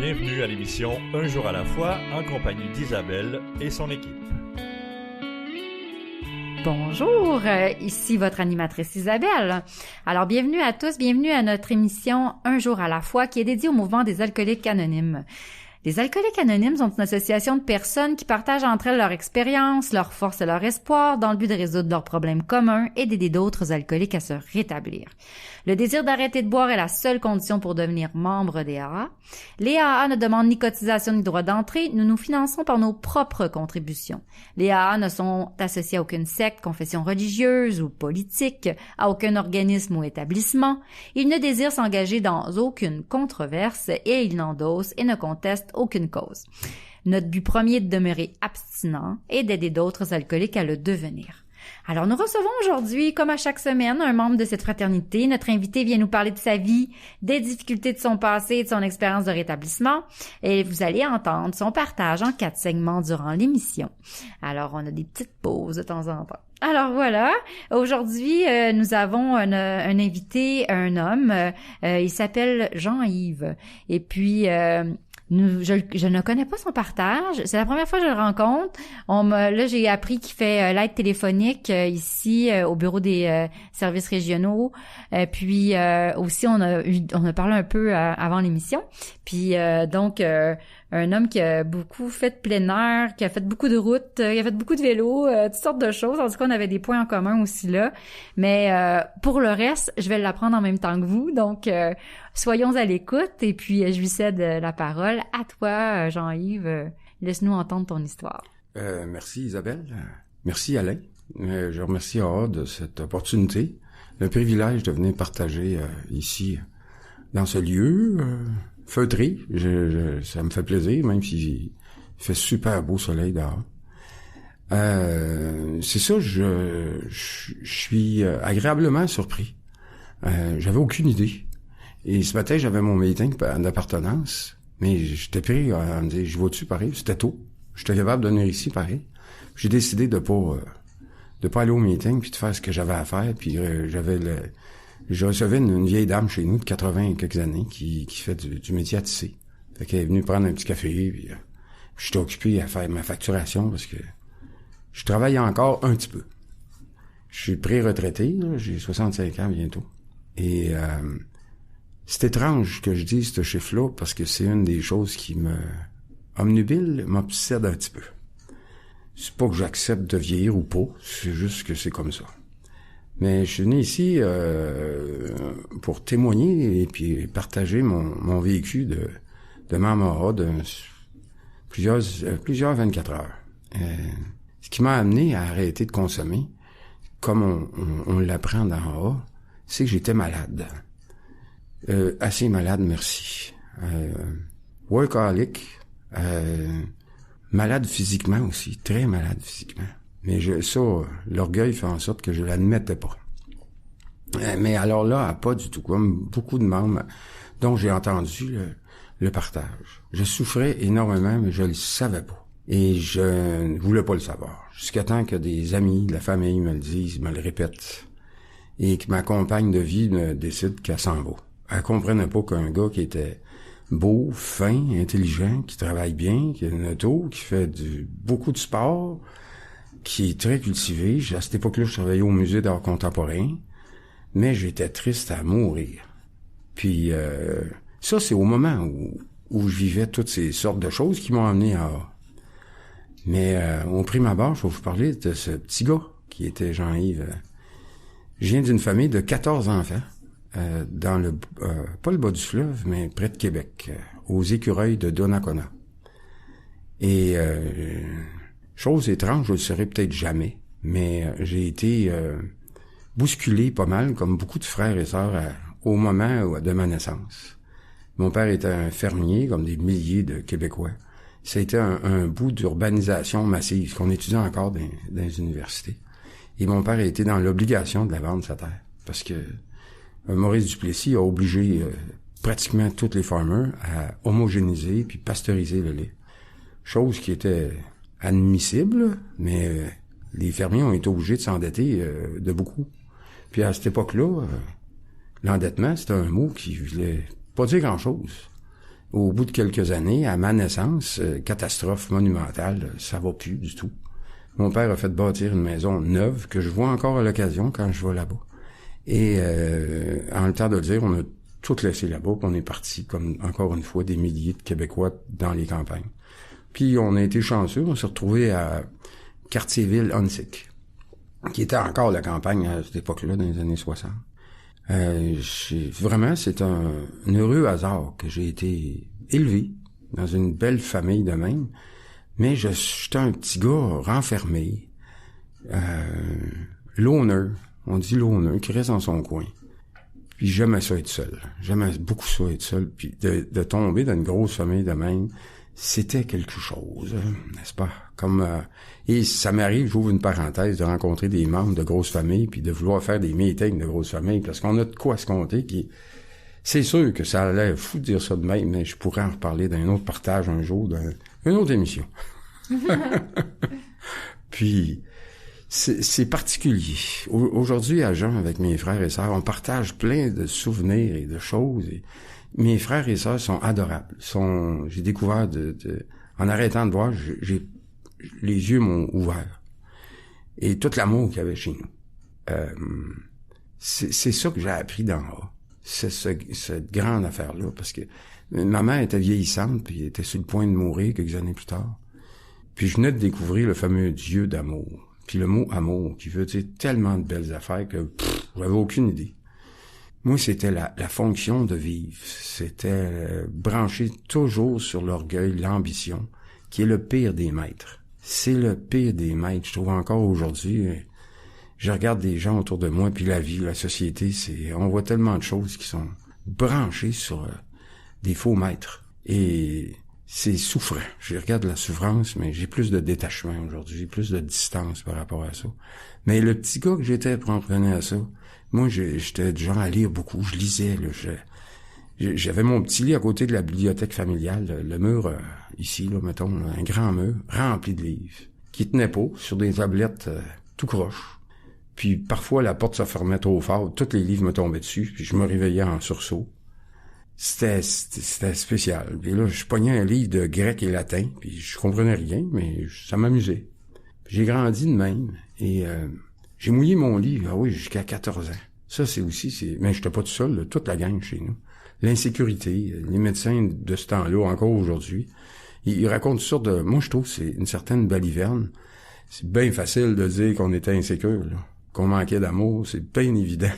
Bienvenue à l'émission Un jour à la fois en compagnie d'Isabelle et son équipe. Bonjour, ici votre animatrice Isabelle. Alors bienvenue à tous, bienvenue à notre émission Un jour à la fois qui est dédiée au mouvement des alcooliques anonymes. Les alcooliques anonymes sont une association de personnes qui partagent entre elles leur expérience, leurs forces et leurs espoirs dans le but de résoudre leurs problèmes communs et d'aider d'autres alcooliques à se rétablir. Le désir d'arrêter de boire est la seule condition pour devenir membre des AA. Les AA ne demandent ni cotisation ni droit d'entrée, nous nous finançons par nos propres contributions. Les AA ne sont associés à aucune secte, confession religieuse ou politique, à aucun organisme ou établissement. Ils ne désirent s'engager dans aucune controverse et ils n'endossent et ne contestent aucune cause. Notre but premier est de demeurer abstinent et d'aider d'autres alcooliques à le devenir. Alors, nous recevons aujourd'hui, comme à chaque semaine, un membre de cette fraternité. Notre invité vient nous parler de sa vie, des difficultés de son passé et de son expérience de rétablissement. Et vous allez entendre son partage en 4 segments durant l'émission. Alors, on a des petites pauses de temps en temps. Alors voilà, aujourd'hui, nous avons un invité, un homme. Il s'appelle Jean-Yves. Et puis... Je ne connais pas son partage. C'est la première fois que je le rencontre. Là, j'ai appris qu'il fait l'aide téléphonique ici au bureau des services régionaux. Puis aussi, on a parlé un peu avant l'émission. Puis donc un homme qui a beaucoup fait de plein air, qui a fait beaucoup de routes, qui a fait beaucoup de vélo, toutes sortes de choses. En tout cas, on avait des points en commun aussi là. Mais pour le reste, je vais l'apprendre en même temps que vous. Donc, soyons à l'écoute. Et puis, je lui cède la parole. À toi, Jean-Yves. Laisse-nous entendre ton histoire. Merci, Isabelle. Merci, Alain. Je remercie AA de cette opportunité, le privilège de venir partager ici, dans ce lieu feutré. Ça me fait plaisir, même s'il fait super beau soleil dehors. C'est ça, je suis agréablement surpris. J'avais aucune idée. Et ce matin, j'avais mon meeting d'appartenance, mais j'étais pris à me dire, je vais-tu pareil? C'était tôt. J'étais capable de venir ici pareil. J'ai décidé de pas aller au meeting puis de faire ce que j'avais à faire. Puis je recevais une vieille dame chez nous de 80 et quelques années qui fait du métier à tisser. Fait qu'elle est venue prendre un petit café, puis j'étais occupé à faire ma facturation parce que je travaille encore un petit peu. Je suis pré-retraité, là, j'ai 65 ans bientôt. Et c'est étrange que je dise ce chiffre-là parce que c'est une des choses qui m'obnubile, m'obsède un petit peu. C'est pas que j'accepte de vieillir ou pas, c'est juste que c'est comme ça. Mais je suis venu ici pour témoigner et puis partager mon vécu de membre AA de plusieurs 24 heures. Ce qui m'a amené à arrêter de consommer, comme on l'apprend dans AA, c'est que j'étais malade. Assez malade, merci. Workaholic, malade physiquement aussi, très malade physiquement. Mais l'orgueil fait en sorte que je l'admettais pas. Mais alors là, pas du tout. Comme beaucoup de membres dont j'ai entendu le partage. Je souffrais énormément, mais je le savais pas. Et je ne voulais pas le savoir. Jusqu'à temps que des amis, de la famille me le disent, me le répètent. Et que ma compagne de vie me décide qu'elle s'en va. Elle comprenait pas qu'un gars qui était beau, fin, intelligent, qui travaille bien, qui a une auto, qui fait beaucoup de sport, qui est très cultivé. À cette époque-là, je travaillais au musée d'art contemporain, mais j'étais triste à mourir. Puis ça, c'est au moment où je vivais toutes ces sortes de choses qui m'ont amené à... Mais au prime abord, je vais vous parler de ce petit gars qui était Jean-Yves. Je viens d'une famille de 14 enfants, dans pas le bas du fleuve, mais près de Québec, aux écureuils de Donnacona. Et chose étrange, je le saurais peut-être jamais, mais j'ai été bousculé pas mal, comme beaucoup de frères et sœurs, au moment de ma naissance. Mon père était un fermier, comme des milliers de Québécois. Ça a été un bout d'urbanisation massive, qu'on étudie encore dans les universités. Et mon père a été dans l'obligation de la vendre sa terre, parce que Maurice Duplessis a obligé pratiquement tous les farmers à homogénéiser puis pasteuriser le lait. Chose qui était admissible, mais les fermiers ont été obligés de s'endetter de beaucoup. Puis à cette époque-là, l'endettement, c'était un mot qui voulait pas dire grand-chose. Au bout de quelques années, à ma naissance, catastrophe monumentale, ça va plus du tout. Mon père a fait bâtir une maison neuve que je vois encore à l'occasion quand je vais là-bas. Et en le temps de le dire, on a tout laissé là-bas, puis on est parti, comme encore une fois, des milliers de Québécois dans les campagnes. Puis on a été chanceux, on s'est retrouvé à Cartierville-Huntsic, qui était encore la campagne à cette époque-là, dans les années 60. Vraiment, c'est un heureux hasard que j'ai été élevé dans une belle famille de même, mais j'étais un petit gars renfermé, loner, on dit loner, qui reste dans son coin. Puis j'aimais ça être seul. J'aimais beaucoup ça être seul. Puis de tomber dans une grosse famille de même, c'était quelque chose, n'est-ce pas? Et ça m'arrive, j'ouvre une parenthèse, de rencontrer des membres de grosses familles, puis de vouloir faire des meetings de grosses familles, parce qu'on a de quoi se compter. C'est sûr que ça a l'air fou de dire ça de même, mais je pourrais en reparler dans un autre partage un jour, dans une autre émission. Puis, c'est particulier. Aujourd'hui, à Jean, avec mes frères et sœurs, on partage plein de souvenirs et de choses. Et mes frères et sœurs sont adorables. J'ai découvert en arrêtant de voir, les yeux m'ont ouvert. Et tout l'amour qu'il y avait chez nous. C'est ça que j'ai appris d'en haut. C'est cette grande affaire-là, parce que ma mère était vieillissante, puis elle était sur le point de mourir quelques années plus tard. Puis je venais de découvrir le fameux Dieu d'amour. Puis le mot amour, qui veut dire tellement de belles affaires que j'avais aucune idée. Moi, c'était la fonction de vivre. C'était branché toujours sur l'orgueil, l'ambition, qui est le pire des maîtres. C'est le pire des maîtres. Je trouve encore aujourd'hui, je regarde des gens autour de moi, puis la vie, la société, on voit tellement de choses qui sont branchées sur des faux maîtres. Et c'est souffrant. Je regarde la souffrance, mais j'ai plus de détachement aujourd'hui, plus de distance par rapport à ça. Mais le petit gars que j'étais prenait à ça, moi, j'étais du genre à lire beaucoup. Je lisais, là. J'avais mon petit lit à côté de la bibliothèque familiale, le mur, ici, là, mettons, un grand mur, rempli de livres, qui tenait pas, sur des tablettes tout croche. Puis parfois, la porte se fermait trop fort, tous les livres me tombaient dessus, puis je me réveillais en sursaut. C'était spécial. Puis là, je pognais un livre de grec et latin, puis je comprenais rien, mais ça m'amusait. J'ai grandi de même, et j'ai mouillé mon livre, jusqu'à 14 ans. Ça, mais j'étais pas tout seul, là, toute la gang chez nous. L'insécurité, les médecins de ce temps-là, encore aujourd'hui, ils racontent toutes sortes de... Moi, je trouve que c'est une certaine baliverne. C'est bien facile de dire qu'on était insécure, là, qu'on manquait d'amour, c'est bien évident.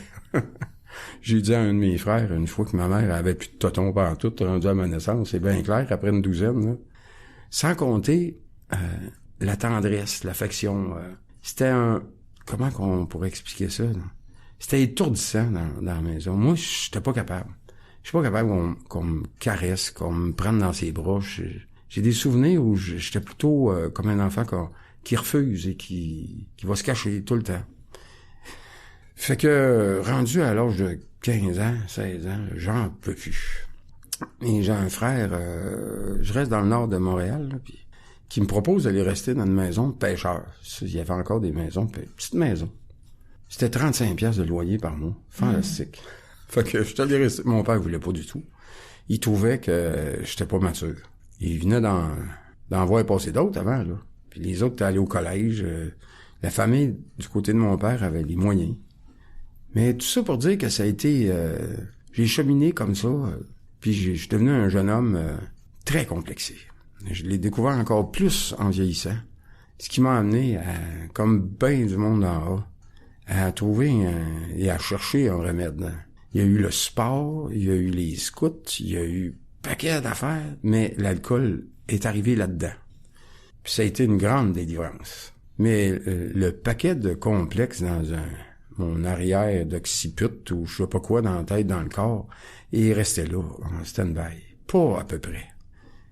J'ai dit à un de mes frères, une fois que ma mère avait plus de toton pantoute, rendu à ma naissance, c'est bien clair, après une douzaine, là. Sans compter la tendresse, l'affection. C'était comment qu'on pourrait expliquer ça, là? C'était étourdissant dans la maison. Moi, j'étais pas capable. Je suis pas capable qu'on me caresse, qu'on me prenne dans ses bras. J'ai des souvenirs où j'étais plutôt comme un enfant qui refuse et qui va se cacher tout le temps. Fait que, rendu à l'âge de 15 ans, 16 ans, j'en peux plus. Et j'ai un frère, je reste dans le nord de Montréal, là, puis qui me propose d'aller rester dans une maison de pêcheur. Il y avait encore des maisons, petite maison. C'était 35 piastres de loyer par mois. Fantastique. Fait que je suis allé rester. Mon père voulait pas du tout. Il trouvait que j'étais pas mature. Il venait d'en voir passer d'autres avant, là. Puis les autres étaient allés au collège. La famille du côté de mon père avait les moyens. Mais tout ça pour dire que ça a été... j'ai cheminé comme ça, puis je suis devenu un jeune homme très complexé. Je l'ai découvert encore plus en vieillissant. Ce qui m'a amené, comme ben du monde en haut, à trouver et à chercher un remède. Il y a eu le sport, il y a eu les scouts, il y a eu un paquet d'affaires, mais l'alcool est arrivé là-dedans. Puis ça a été une grande délivrance. Mais le paquet de complexes dans mon arrière d'occiput ou je sais pas quoi dans la tête, dans le corps, et il restait là, en stand-by. Pas à peu près.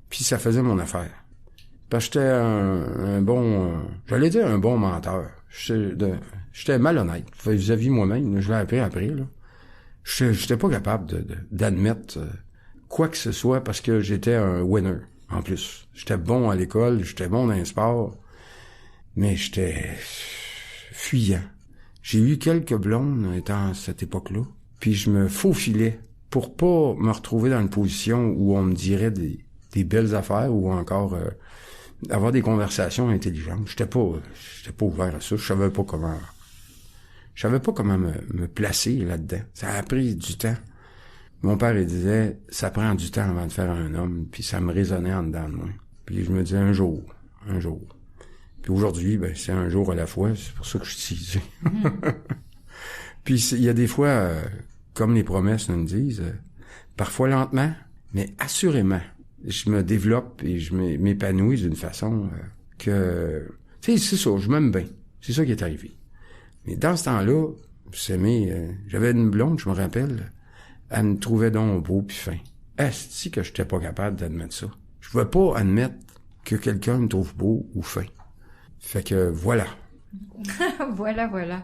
Puis ça faisait mon affaire. Parce que j'étais un bon... j'allais dire un bon menteur. J'étais malhonnête vis-à-vis moi-même. Je l'ai appris après, là. J'étais pas capable d'admettre quoi que ce soit parce que j'étais un winner, en plus. J'étais bon à l'école, j'étais bon dans les sports, mais j'étais fuyant. J'ai eu quelques blondes étant à cette époque-là, puis je me faufilais pour pas me retrouver dans une position où on me dirait des belles affaires ou encore avoir des conversations intelligentes. J'étais pas ouvert à ça. Je savais pas comment me placer là-dedans. Ça a pris du temps. Mon père, il disait, ça prend du temps avant de faire un homme, puis ça me résonnait en dedans de moi. Puis je me disais, un jour. Puis aujourd'hui, ben, c'est un jour à la fois, c'est pour ça que je suis ici. Puis il y a des fois, comme les promesses nous disent, parfois lentement, mais assurément, je me développe et je m'épanouis d'une façon que... Tu sais, c'est ça, je m'aime bien. C'est ça qui est arrivé. Mais dans ce temps-là, j'avais une blonde, je me rappelle, elle me trouvait donc beau pis fin. Est-ce que j'étais pas capable d'admettre ça? Je pouvais pas admettre que quelqu'un me trouve beau ou fin. Fait que voilà. Voilà.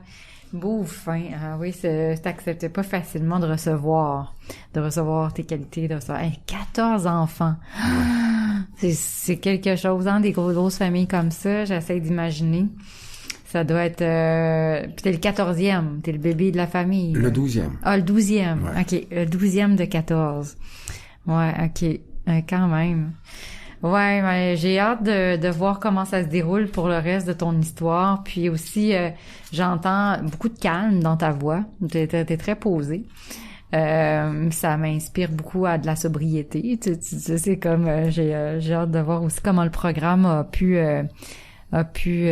Beau ou fin. Ah oui, t'acceptais pas facilement de recevoir tes qualités, de recevoir 14 enfants. Ouais. C'est quelque chose, hein, des grosses familles comme ça, j'essaie d'imaginer. Ça doit être... Puis t'es le 14e, t'es le bébé de la famille. Le 12e. Ah, le 12e. Ouais. OK, le 12e de 14. Ouais, OK. Quand même. Ouais, mais j'ai hâte de voir comment ça se déroule pour le reste de ton histoire. Puis aussi, j'entends beaucoup de calme dans ta voix. T'es très posée. Ça m'inspire beaucoup à de la sobriété. Tu sais, comme j'ai hâte de voir aussi comment le programme a pu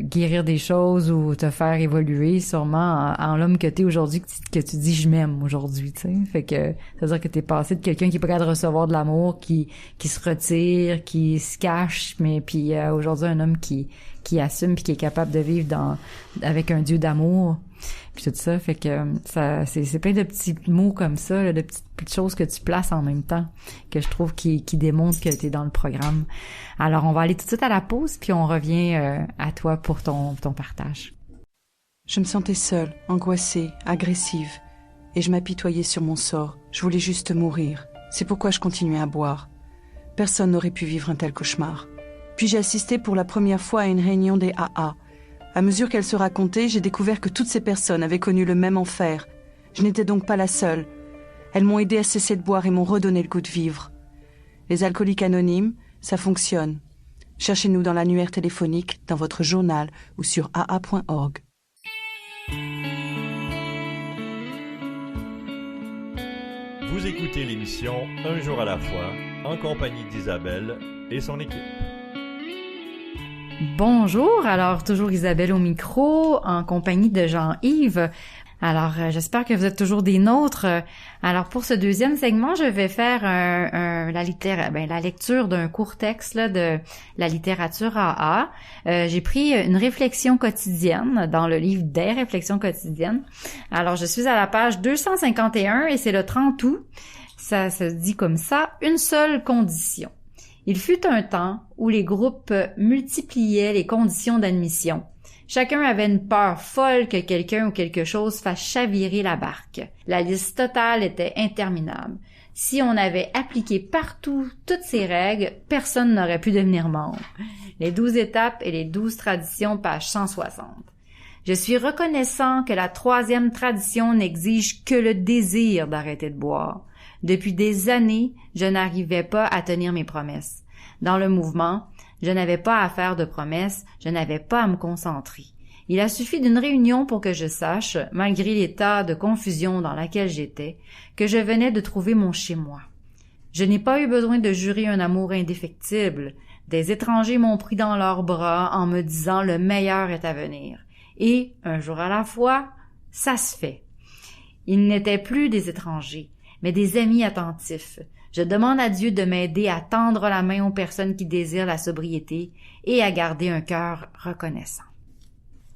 guérir des choses ou te faire évoluer sûrement en l'homme que t'es aujourd'hui, que tu dis je m'aime aujourd'hui, tu sais. Fait que ça veut dire que t'es passé de quelqu'un qui est pas capable de recevoir de l'amour, qui se retire, qui se cache, mais puis aujourd'hui un homme qui assume puis qui est capable de vivre avec un Dieu d'amour. Puis tout ça, fait que ça c'est plein de petits mots comme ça, là, de petites choses que tu places en même temps, que je trouve qui démontrent que tu es dans le programme. Alors, on va aller tout de suite à la pause, puis on revient à toi pour ton partage. Je me sentais seule, angoissée, agressive, et je m'apitoyais sur mon sort. Je voulais juste mourir. C'est pourquoi je continuais à boire. Personne n'aurait pu vivre un tel cauchemar. Puis j'ai assisté pour la première fois à une réunion des AA. À mesure qu'elle se racontait, j'ai découvert que toutes ces personnes avaient connu le même enfer. Je n'étais donc pas la seule. Elles m'ont aidé à cesser de boire et m'ont redonné le goût de vivre. Les alcooliques anonymes, ça fonctionne. Cherchez-nous dans l'annuaire téléphonique, dans votre journal ou sur aa.org. Vous écoutez l'émission Un jour à la fois, en compagnie d'Isabelle et son équipe. Bonjour, alors toujours Isabelle au micro, en compagnie de Jean-Yves. Alors, j'espère que vous êtes toujours des nôtres. Alors, pour ce deuxième segment, je vais faire la lecture d'un court texte là, de la littérature AA. J'ai pris une réflexion quotidienne dans le livre des réflexions quotidiennes. Alors, je suis à la page 251 et c'est le 30 août. Ça se dit comme ça, une seule condition. Il fut un temps où les groupes multipliaient les conditions d'admission. Chacun avait une peur folle que quelqu'un ou quelque chose fasse chavirer la barque. La liste totale était interminable. Si on avait appliqué partout toutes ces règles, personne n'aurait pu devenir membre. Les 12 étapes et les 12 traditions, page 160. Je suis reconnaissant que la 3e tradition n'exige que le désir d'arrêter de boire. Depuis des années, je n'arrivais pas à tenir mes promesses. Dans le mouvement, je n'avais pas à faire de promesses, je n'avais pas à me concentrer. Il a suffi d'une réunion pour que je sache, malgré l'état de confusion dans lequel j'étais, que je venais de trouver mon chez-moi. Je n'ai pas eu besoin de jurer un amour indéfectible. Des étrangers m'ont pris dans leurs bras en me disant « le meilleur est à venir ». Et, un jour à la fois, ça se fait. Ils n'étaient plus des étrangers, mais des amis attentifs. Je demande à Dieu de m'aider à tendre la main aux personnes qui désirent la sobriété et à garder un cœur reconnaissant.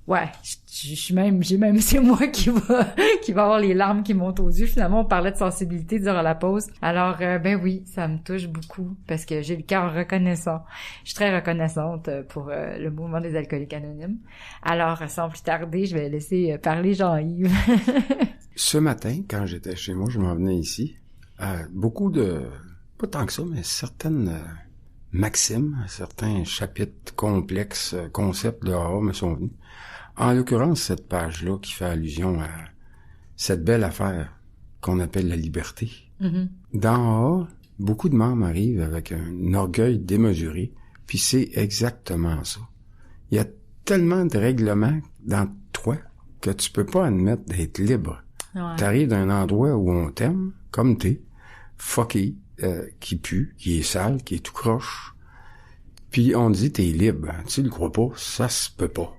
Ouais, c'est moi qui va avoir les larmes qui montent aux yeux. Finalement, on parlait de sensibilité durant la pause. Alors, ben oui, ça me touche beaucoup parce que j'ai le cœur reconnaissant. Je suis très reconnaissante pour le mouvement des alcooliques anonymes. Alors, sans plus tarder, je vais laisser parler Jean-Yves. Ce matin, quand j'étais chez moi, je m'en venais ici. Beaucoup de, pas tant que ça, mais certaines maximes, certains chapitres complexes, concepts de AA me sont venus. En l'occurrence, cette page-là qui fait allusion à cette belle affaire qu'on appelle la liberté. Mhm. D'en haut, beaucoup de membres arrivent avec un orgueil démesuré, puis c'est exactement ça. Il y a tellement de règlements dans toi que tu peux pas admettre d'être libre. Ouais. T'arrives d'un endroit où on t'aime, comme t'es, fucké, qui pue, qui est sale, qui est tout croche, puis on dit t'es libre. Tu le crois pas? Ça se peut pas.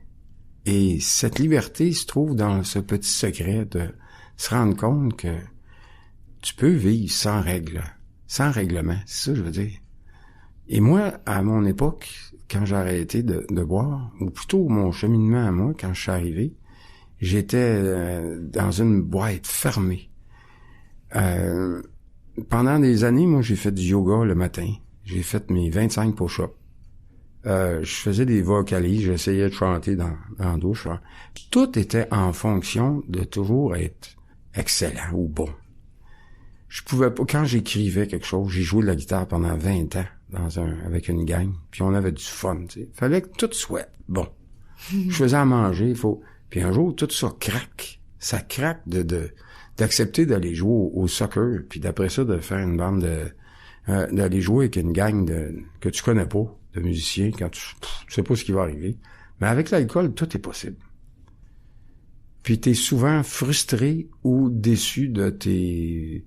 Et cette liberté se trouve dans ce petit secret de se rendre compte que tu peux vivre sans règles, sans règlement, c'est ça que je veux dire. Et moi, à mon époque, quand j'ai arrêté de boire, ou plutôt mon cheminement à moi, quand je suis arrivé, j'étais dans une boîte fermée. Pendant des années, moi, j'ai fait du yoga le matin. J'ai fait mes 25 push-ups. Je faisais des vocalises, j'essayais de chanter dans la douche. Tout était en fonction de toujours être excellent ou bon. Je pouvais pas, quand j'écrivais quelque chose, j'ai joué de la guitare pendant 20 ans avec une gang, puis on avait du fun, tu sais. Fallait que tout soit bon. Je faisais à manger, puis un jour, tout ça craque. Ça craque d'accepter d'aller jouer au soccer, puis d'après ça, de faire une bande d'aller jouer avec une gang que tu connais pas, de musiciens, quand tu sais pas ce qui va arriver. Mais avec l'alcool, tout est possible. Puis t'es souvent frustré ou déçu de tes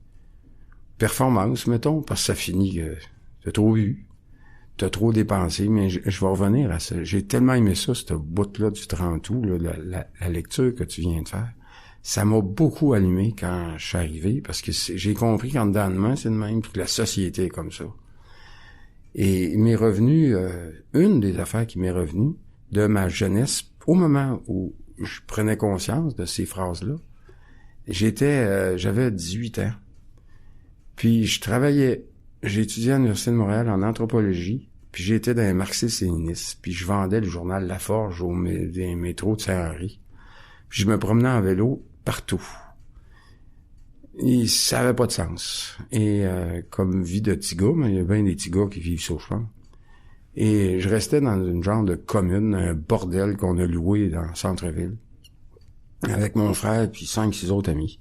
performances, mettons, parce que ça finit que t'as trop bu, t'as trop dépensé, mais je vais revenir à ça. J'ai tellement aimé ça, ce bout-là du 30 août, là, la lecture que tu viens de faire. Ça m'a beaucoup allumé quand je suis arrivé, parce que j'ai compris qu'en dedans de moi, c'est de même, puis que la société est comme ça. Et il m'est revenu, une des affaires qui m'est revenue de ma jeunesse, au moment où je prenais conscience de ces phrases-là, j'avais 18 ans. Puis j'ai étudié à l'Université de Montréal en anthropologie, puis j'étais dans un marxiste-léniniste, puis je vendais le journal La Forge au métro de Saint-Henri. Puis je me promenais en vélo partout. Et ça avait pas de sens. Et comme vie de petit gars, mais il y a bien des petits gars qui vivent ça, je pense. Et je restais dans une genre de commune, un bordel qu'on a loué dans le centre-ville, avec mon frère puis 5-6 autres amis.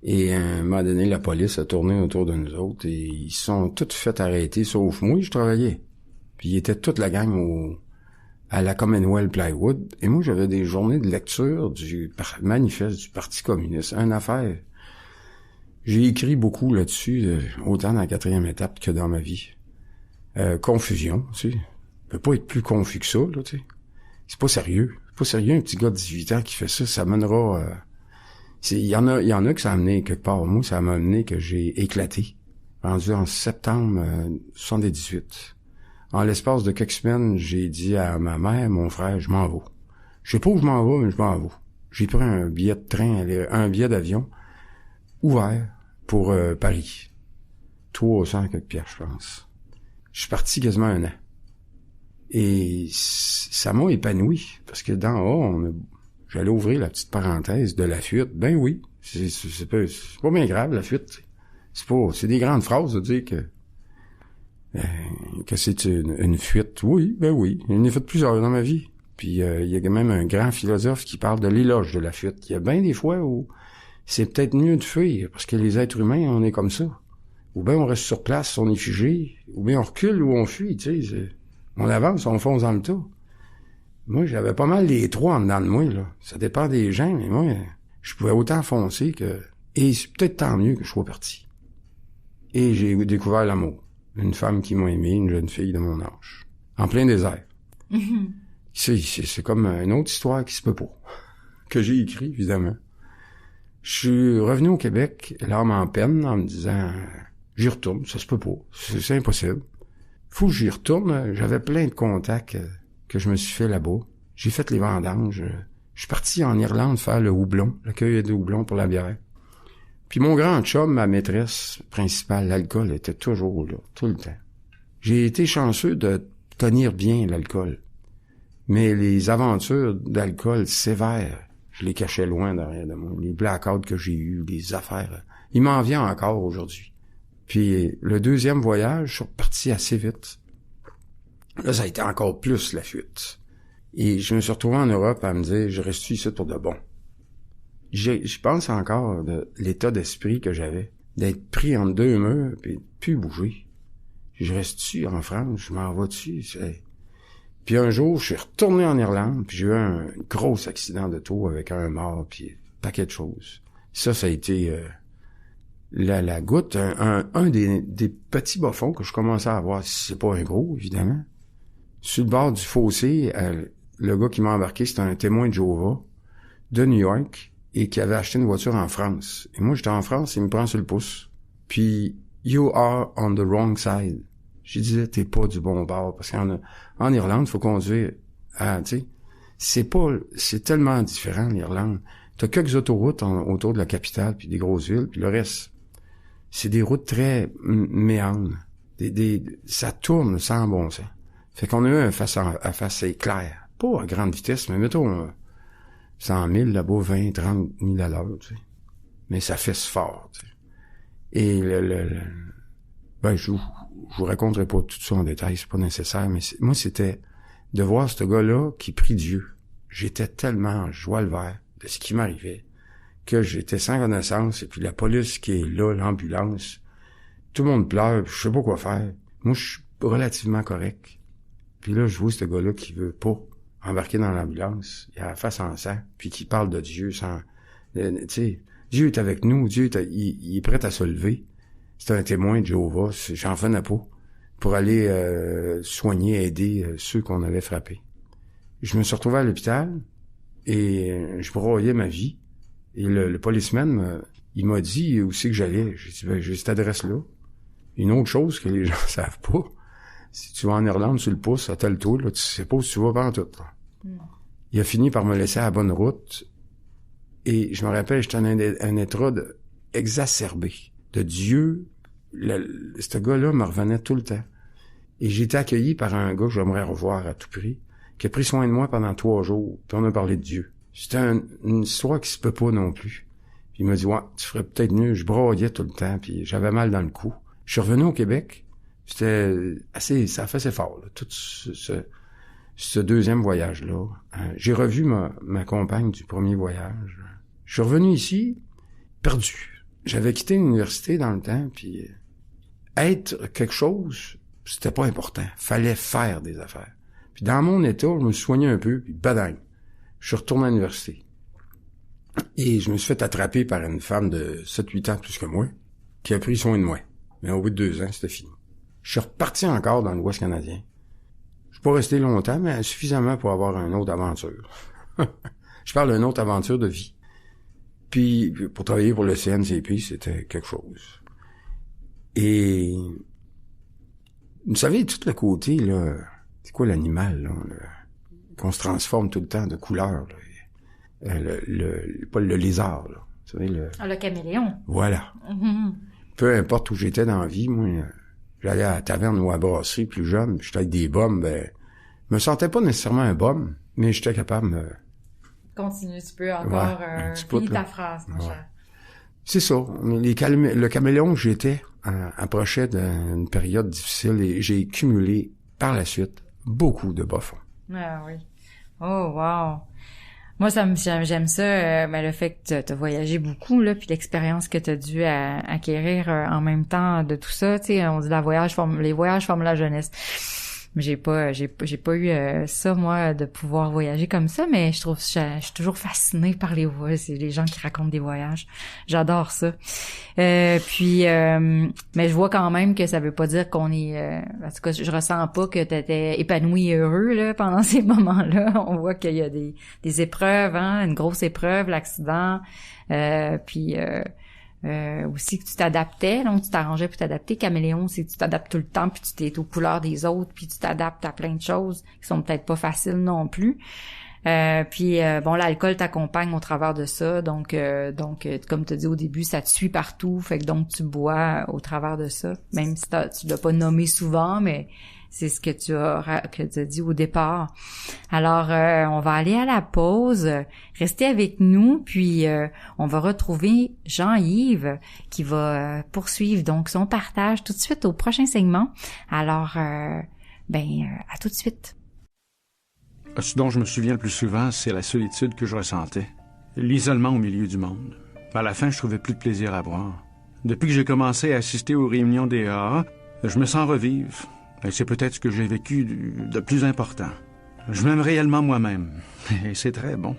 Et à un moment donné, la police a tourné autour de nous autres et ils se sont tous fait arrêter, sauf moi, je travaillais. Puis ils étaient toute la gang à la Commonwealth Plywood. Et moi, j'avais des journées de lecture du manifeste du Parti communiste. Une affaire. J'ai écrit beaucoup là-dessus, autant dans la 4e étape que dans ma vie. Confusion, tu sais. Ça peut pas être plus confus que ça, là, tu sais. C'est pas sérieux. C'est pas sérieux, un petit gars de 18 ans qui fait ça. Ça mènera... il y en a que ça a amené quelque part. Moi, ça m'a amené que j'ai éclaté. Rendu en septembre 78. En l'espace de quelques semaines, j'ai dit à ma mère, mon frère, je m'en vais. Je sais pas où je m'en vais, mais je m'en vais. J'ai pris un billet de train, un billet d'avion ouvert pour Paris. 300 quelques piastres, je pense. Je suis parti quasiment 1 an. Et ça m'a épanoui, parce que d'en haut, j'allais ouvrir la petite parenthèse de la fuite. Ben oui, c'est pas bien grave, la fuite. C'est des grandes phrases de dire que c'est une fuite. Oui, ben oui. J'en ai fait plusieurs dans ma vie. Puis il y a quand même un grand philosophe qui parle de l'éloge de la fuite. Il y a bien des fois où c'est peut-être mieux de fuir, parce que les êtres humains, on est comme ça. Ou bien on reste sur place, on est figé, ou bien on recule ou on fuit, tu sais. On avance, on fonce dans le tas. Moi, j'avais pas mal les trois en dedans de moi, là. Ça dépend des gens, mais moi, je pouvais autant foncer que... Et c'est peut-être tant mieux que je sois parti. Et j'ai découvert l'amour. Une femme qui m'a aimé, une jeune fille de mon âge. En plein désert. Mm-hmm. C'est comme une autre histoire qui se peut pas. Que j'ai écrit, évidemment. Je suis revenu au Québec, l'âme en peine, en me disant... J'y retourne, ça se peut pas. C'est impossible. Faut que j'y retourne. J'avais plein de contacts que je me suis fait là-bas. J'ai fait les vendanges. Je suis parti en Irlande faire le houblon, le cueil de houblon pour la bière. Puis mon grand chum, ma maîtresse principale, l'alcool, était toujours là, tout le temps. J'ai été chanceux de tenir bien l'alcool. Mais les aventures d'alcool sévères, je les cachais loin derrière de moi. Les blackouts que j'ai eus, les affaires, il m'en vient encore aujourd'hui. Puis le deuxième voyage, je suis reparti assez vite. Là, ça a été encore plus la fuite. Et je me suis retrouvé en Europe à me dire, je reste ici pour de bon. Je pense encore de l'état d'esprit que j'avais, d'être pris entre deux murs, puis de plus bouger. Je reste-tu en France, je m'en vais-tu, Puis un jour, je suis retourné en Irlande, puis j'ai eu un gros accident d'auto avec un mort, puis un paquet de choses. Ça a été la goutte, un des petits bas-fonds que je commençais à avoir. C'est pas un gros, évidemment. Sur le bord du fossé, le gars qui m'a embarqué, c'était un témoin de Jéhovah de New York et qui avait acheté une voiture en France. Et moi, j'étais en France, il me prend sur le pouce. Puis, you are on the wrong side. Je disais, t'es pas du bon bord, parce qu'en Irlande, faut conduire tu sais, c'est tellement différent, l'Irlande. T'as quelques autoroutes autour de la capitale, puis des grosses villes, puis le reste, c'est des routes très méandres. Ça tourne sans bon sens. Fait qu'on a eu un face éclair. Pas à grande vitesse, mais mettons 100 000 là-bas, 20, 30 000 à l'heure, tu sais. Mais ça fesse fort, tu sais. Et je vous raconterai pas tout ça en détail, c'est pas nécessaire, mais moi, c'était de voir ce gars-là qui prie Dieu. J'étais tellement en joie le vert de ce qui m'arrivait que j'étais sans connaissance, et puis la police qui est là, l'ambulance, tout le monde pleure, je sais pas quoi faire. Moi, je suis relativement correct. Puis là, je vois ce gars-là qui veut pas embarquer dans l'ambulance, il a la face en sang, puis qui parle de Dieu sans... tu sais, Dieu est avec nous, il est prêt à se lever. C'est un témoin de Jéhovah, j'en venais pas, pour aller soigner, aider ceux qu'on avait frappés. Je me suis retrouvé à l'hôpital, et je broyais ma vie. Et le policeman, il m'a dit où c'est que j'allais. J'ai dit, j'ai cette adresse-là. Une autre chose que les gens savent pas, si tu vas en Irlande sur le pouce, à tel tour, là, tu sais pas où tu vas pantoute. Il a fini par me laisser à la bonne route. Et je me rappelle, j'étais en un état exacerbé de Dieu. Ce gars-là me revenait tout le temps. Et j'ai été accueilli par un gars que j'aimerais revoir à tout prix, qui a pris soin de moi pendant 3 jours, puis on a parlé de Dieu. C'était une histoire qui se peut pas non plus. Puis il m'a dit, ouais, tu ferais peut-être mieux. Je broyais tout le temps, puis j'avais mal dans le cou. Je suis revenu au Québec. Ça faisait fort, là, tout ce deuxième voyage-là. J'ai revu ma compagne du premier voyage. Je suis revenu ici, perdu. J'avais quitté l'université dans le temps, puis être quelque chose, c'était pas important. Fallait faire des affaires. Puis dans mon état, je me suis soigné un peu, puis badang. Je suis retourné à l'université. Et je me suis fait attraper par une femme de 7-8 ans plus que moi, qui a pris soin de moi. Mais au bout de 2 ans, c'était fini. Je suis reparti encore dans l'Ouest canadien. Je suis pas resté longtemps, mais suffisamment pour avoir une autre aventure. Je parle d'une autre aventure de vie. Puis, pour travailler pour le CNCP, c'était quelque chose. Et, vous savez, tout le côté, là, c'est quoi l'animal, là, qu'on se transforme tout le temps de couleur, là. Pas le lézard, là. Vous savez, le caméléon. Voilà. Mm-hmm. Peu importe où j'étais dans la vie, moi, j'allais à la taverne ou à la brasserie plus jeune, j'étais avec des bums, je me sentais pas nécessairement un bum, mais j'étais capable de Continue, tu peux encore finir ta phrase, mon cher. C'est ça. Le caméléon que j'étais approchait d'une période difficile et j'ai cumulé par la suite beaucoup de bas-fonds. Ah oui. Oh, wow. Moi, j'aime ça, le fait que tu as voyagé beaucoup, là, puis l'expérience que tu as dû acquérir en même temps de tout ça. Tu sais, on dit les voyages forment la jeunesse. Mais j'ai pas eu ça, moi, de pouvoir voyager comme ça, mais je suis toujours fascinée par les voyages, c'est les gens qui racontent des voyages. J'adore ça. Mais je vois quand même que ça veut pas dire qu'on est, en tout cas, je ressens pas que t'étais épanoui et heureux, là, pendant ces moments-là. On voit qu'il y a des épreuves, hein, une grosse épreuve, l'accident, aussi que tu t'adaptais, donc tu t'arrangeais pour t'adapter. Caméléon, c'est que tu t'adaptes tout le temps, puis tu t'es aux couleurs des autres, puis tu t'adaptes à plein de choses qui sont peut-être pas faciles non plus. L'alcool t'accompagne au travers de ça, donc comme tu as dit au début, ça te suit partout, fait que donc tu bois au travers de ça, même si tu l'as pas nommé souvent, mais c'est ce que tu as dit au départ. Alors, on va aller à la pause. Restez avec nous, puis on va retrouver Jean-Yves qui va poursuivre donc son partage tout de suite au prochain segment. Alors, à tout de suite. Ce dont je me souviens le plus souvent, c'est la solitude que je ressentais. L'isolement au milieu du monde. À la fin, je trouvais plus de plaisir à boire. Depuis que j'ai commencé à assister aux réunions des AA, je me sens revivre. Et c'est peut-être ce que j'ai vécu de plus important. Je m'aime réellement moi-même. Et c'est très bon.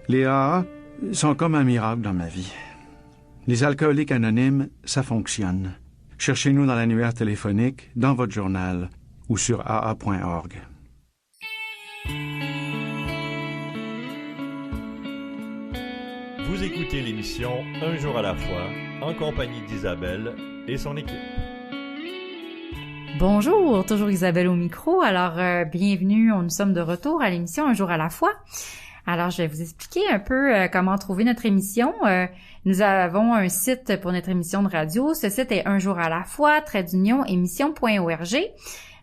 Les AA sont comme un miracle dans ma vie. Les alcooliques anonymes, ça fonctionne. Cherchez-nous dans l'annuaire téléphonique, dans votre journal ou sur aa.org. Vous écoutez l'émission Un jour à la fois, en compagnie d'Isabelle et son équipe. Bonjour, toujours Isabelle au micro. Alors, bienvenue, nous sommes de retour à l'émission Un jour à la fois. Alors, je vais vous expliquer un peu comment trouver notre émission. Nous avons un site pour notre émission de radio. Ce site est Un jour à la fois, _émission.org.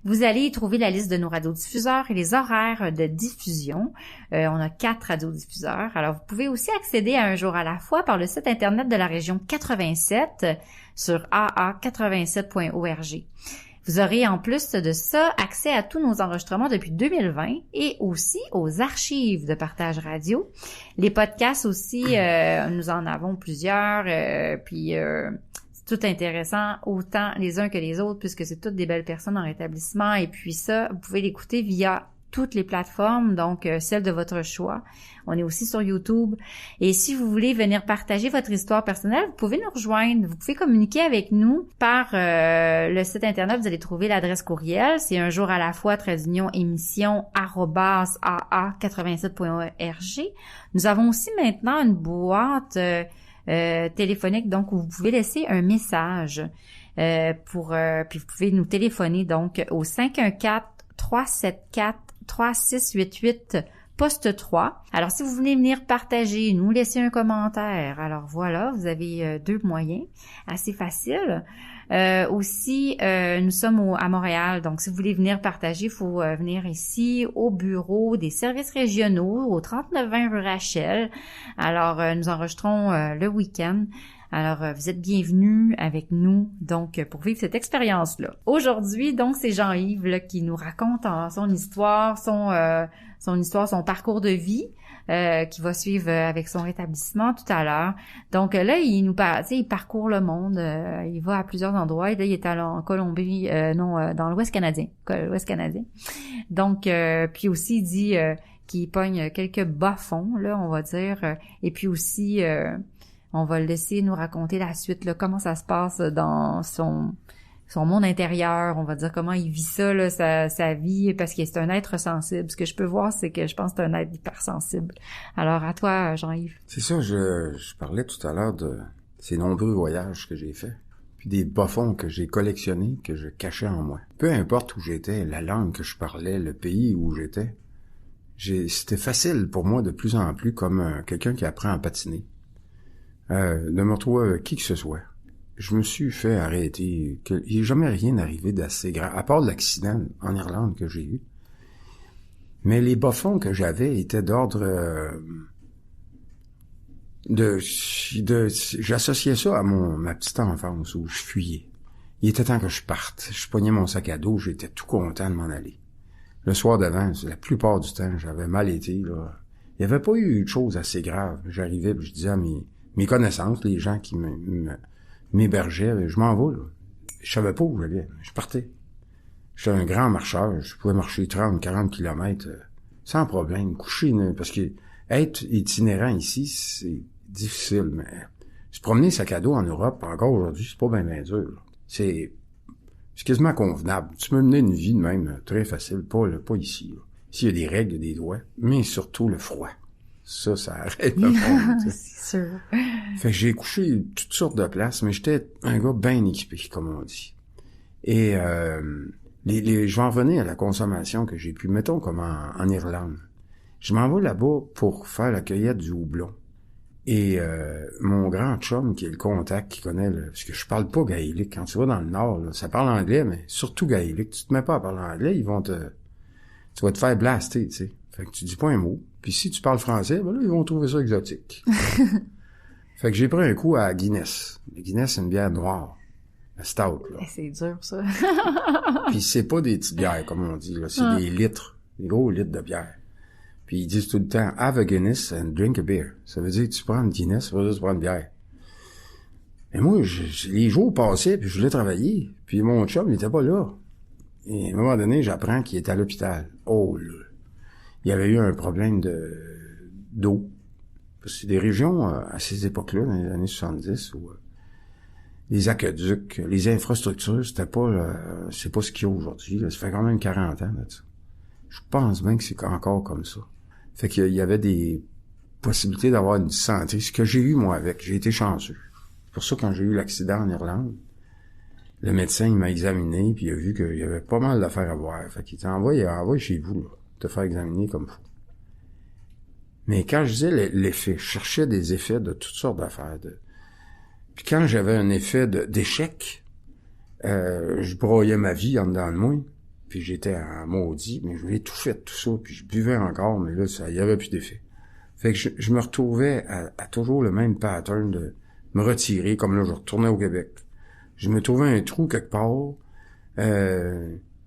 Vous allez y trouver la liste de nos radiodiffuseurs et les horaires de diffusion. On a 4 radiodiffuseurs. Alors, vous pouvez aussi accéder à Un jour à la fois par le site Internet de la région 87 sur aa87.org. Vous aurez en plus de ça accès à tous nos enregistrements depuis 2020 et aussi aux archives de Partage Radio. Les podcasts aussi, nous en avons plusieurs, c'est tout intéressant, autant les uns que les autres, puisque c'est toutes des belles personnes en rétablissement. Et puis ça, vous pouvez l'écouter via toutes les plateformes, donc celle de votre choix. On est aussi sur YouTube. Et si vous voulez venir partager votre histoire personnelle, vous pouvez nous rejoindre. Vous pouvez communiquer avec nous par le site Internet. Vous allez trouver l'adresse courriel. C'est un jour à la fois, émission @aa87.org. Nous avons aussi maintenant une boîte téléphonique, donc où vous pouvez laisser un message puis vous pouvez nous téléphoner donc au 514-374-3688 poste 3. Alors si vous voulez venir partager, nous laisser un commentaire, alors voilà, vous avez 2 moyens assez faciles. Aussi, nous sommes à Montréal, donc si vous voulez venir partager, il faut venir ici au bureau des services régionaux au 3920 rue Rachel. Alors, nous enregistrons le week-end. Alors, vous êtes bienvenus avec nous, donc, pour vivre cette expérience-là. Aujourd'hui, donc, c'est Jean-Yves là, qui nous raconte son histoire, son parcours de vie. Qui va suivre avec son rétablissement tout à l'heure. Donc là, il parcourt le monde, il va à plusieurs endroits. Et là, il est allé en Colombie, dans l'Ouest canadien. Donc, puis aussi, il dit qu'il pogne quelques bas-fonds, là, on va dire. Et puis aussi, on va le laisser nous raconter la suite, là, comment ça se passe dans son monde intérieur, on va dire comment il vit ça, là, sa vie, parce que c'est un être sensible. Ce que je peux voir, c'est que je pense que c'est un être hypersensible. Alors, à toi, Jean-Yves. C'est ça, je parlais tout à l'heure de ces nombreux voyages que j'ai faits, puis des bas-fonds que j'ai collectionnés, que je cachais en moi. Peu importe où j'étais, la langue que je parlais, le pays où j'étais, c'était facile pour moi de plus en plus, comme quelqu'un qui apprend à patiner, de me retrouver avec qui que ce soit. Je me suis fait arrêter. Il n'est jamais rien arrivé d'assez grave, à part l'accident en Irlande que j'ai eu. Mais les bas-fonds que j'avais étaient d'ordre j'associais ça à ma petite enfance où je fuyais. Il était temps que je parte. Je pognais mon sac à dos, j'étais tout content de m'en aller. Le soir d'avant, la plupart du temps, j'avais mal été, là. Il n'y avait pas eu de choses assez graves. J'arrivais et je disais à mes connaissances, les gens qui m'hébergeaient, je m'en vais, là. Je savais pas où j'allais. Je partais. J'étais un grand marcheur. Je pouvais marcher 30-40 kilomètres sans problème. Coucher, parce que être itinérant ici, c'est difficile, mais se promener sac à dos en Europe, encore aujourd'hui, c'est pas bien dur. Là. C'est quasiment convenable. Tu peux mener une vie de même très facile, pas ici. Là. Ici, il y a des règles, il y a des lois, mais surtout le froid. Ça arrête le monde. C'est sûr. Fait que j'ai couché toutes sortes de places, mais j'étais un gars bien équipé, comme on dit. Et je vais en revenir à la consommation que j'ai pu, mettons comme en Irlande. Je m'en vais là-bas pour faire la cueillette du houblon. Et mon grand chum, qui est le contact, qui connaît parce que je parle pas gaélique. Quand tu vas dans le nord, là, ça parle anglais, mais surtout gaélique. Tu te mets pas à parler anglais, tu vas te faire blaster, tu sais. Fait que tu dis pas un mot. Puis si tu parles français, ben là, ils vont trouver ça exotique. Fait que j'ai pris un coup à Guinness. La Guinness, c'est une bière noire. La stout, là. C'est dur, ça. Puis c'est pas des petites bières, comme on dit, là. C'est des litres. Des gros litres de bière. Puis ils disent tout le temps, have a Guinness and drink a beer. Ça veut dire que tu prends une Guinness, ça veut dire que tu prends une bière. Mais moi, les jours passaient, puis je voulais travailler. Puis mon chum, il était pas là. Et à un moment donné, j'apprends qu'il était à l'hôpital. Oh là! Il y avait eu un problème d'eau. Parce que c'est des régions, à ces époques-là, dans les années 70, où les aqueducs, les infrastructures, c'est pas ce qu'il y a aujourd'hui. Là. Ça fait quand même 40 ans, là, ça. Je pense bien que c'est encore comme ça. Fait qu'il y avait des possibilités d'avoir une santé. Ce que j'ai eu, moi, avec. J'ai été chanceux. C'est pour ça, quand j'ai eu l'accident en Irlande, le médecin, il m'a examiné, puis il a vu qu'il y avait pas mal d'affaires à voir. Fait qu'il dit, envoie chez vous, là, te faire examiner comme faut. Mais quand je disais l'effet, je cherchais des effets de toutes sortes d'affaires. Puis quand j'avais un effet d'échec, je broyais ma vie en dedans de moi, puis j'étais en maudit, mais je l'ai tout fait, tout ça, puis je buvais encore, mais là, il y avait plus d'effet. Fait que je me retrouvais à toujours le même pattern de me retirer, comme là, je retournais au Québec. Je me trouvais un trou quelque part.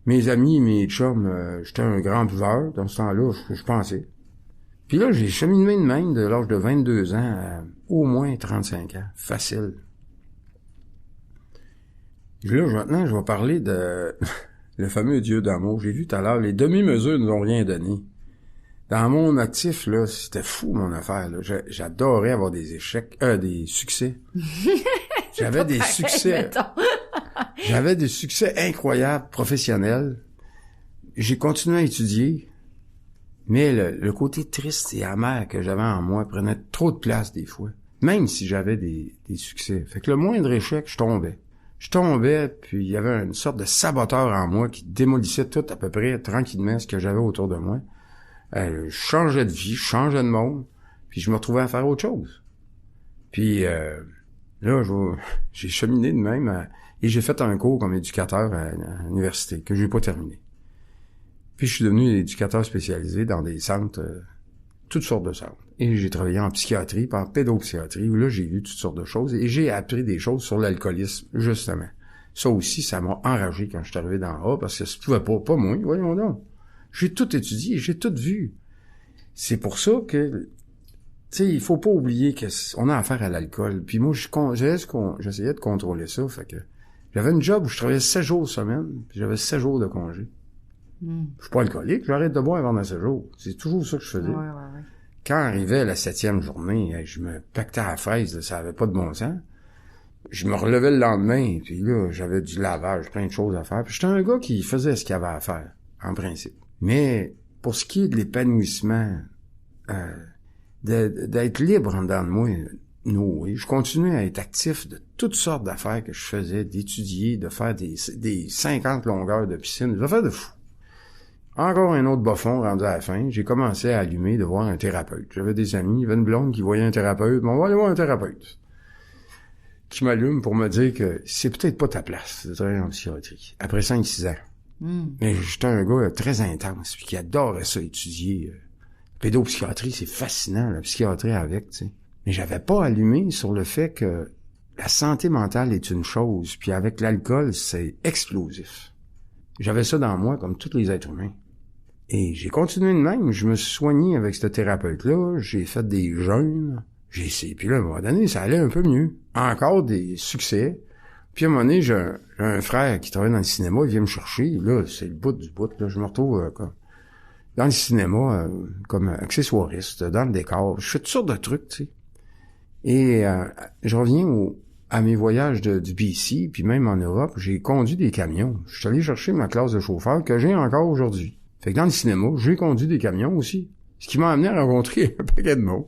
Mes amis, mes chums, j'étais un grand buveur, dans ce temps-là, je pensais. Puis là, j'ai cheminé de même de l'âge de 22 ans à au moins 35 ans. Facile. Là, maintenant, je vais parler de le fameux Dieu d'amour. J'ai vu tout à l'heure, les demi-mesures nous ont rien donné. Dans mon actif, là, c'était fou, mon affaire, là. J'adorais avoir des succès. J'avais des succès. J'avais des succès incroyables, professionnels. J'ai continué à étudier. Mais le côté triste et amer que j'avais en moi prenait trop de place des fois. Même si j'avais des succès. Fait que le moindre échec, je tombais. Puis il y avait une sorte de saboteur en moi qui démolissait tout à peu près tranquillement ce que j'avais autour de moi. Je changeais de vie, je changeais de monde, puis je me retrouvais à faire autre chose. Puis là, j'ai cheminé de même et j'ai fait un cours comme éducateur à l'université que j'ai pas terminé. Puis je suis devenu éducateur spécialisé dans des centres, toutes sortes de centres. Et j'ai travaillé en psychiatrie, puis en pédopsychiatrie, où là, j'ai vu toutes sortes de choses. Et j'ai appris des choses sur l'alcoolisme, justement. Ça aussi, ça m'a enragé quand je suis arrivé dans A, parce que ça pouvait pas moi, voyons donc. J'ai tout étudié, j'ai tout vu. C'est pour ça que, tu sais, il faut pas oublier qu'on a affaire à l'alcool. Puis moi, j'essayais de contrôler ça, fait que j'avais une job où je travaillais 7 jours semaine, puis j'avais 7 jours de congé. Je suis pas alcoolique, j'arrête de boire avant 7 jours. C'est toujours ça que je faisais. Ouais. Quand arrivait la 7e journée, je me pactais à la fraise, là, ça avait pas de bon sens. Je me relevais le lendemain, puis là, j'avais du lavage, plein de choses à faire. Puis j'étais un gars qui faisait ce qu'il avait à faire, en principe. Mais pour ce qui est de l'épanouissement, d'être libre en dedans de moi, oui, je continuais à être actif de toutes sortes d'affaires que je faisais, d'étudier, de faire des 50 longueurs de piscine, des affaires de fou. Encore un autre bas-fond rendu à la fin, j'ai commencé à allumer de voir un thérapeute. J'avais des amis, il y avait une blonde qui voyait un thérapeute, on va aller voir un thérapeute. Qui m'allume pour me dire que c'est peut-être pas ta place de travailler en psychiatrie. Après 5-6 ans. Mais j'étais un gars très intense, puis qui adorait ça, étudier. Pédopsychiatrie, c'est fascinant, la psychiatrie avec, tu sais. Mais j'avais pas allumé sur le fait que la santé mentale est une chose, puis avec l'alcool, c'est explosif. J'avais ça dans moi, comme tous les êtres humains. Et j'ai continué de même. Je me suis soigné avec ce thérapeute-là. J'ai fait des jeûnes. J'ai essayé. Puis là, à un moment donné, ça allait un peu mieux. Encore des succès. Puis à un moment donné, j'ai un frère qui travaille dans le cinéma. Il vient me chercher. Là, c'est le bout du bout. Là, je me retrouve dans le cinéma comme accessoiriste, dans le décor. Je fais toutes sortes de trucs, tu sais. Et je reviens à mes voyages du BC, puis même en Europe, j'ai conduit des camions. Je suis allé chercher ma classe de chauffeur que j'ai encore aujourd'hui. Fait que dans le cinéma, j'ai conduit des camions aussi. Ce qui m'a amené à rencontrer un paquet de monde.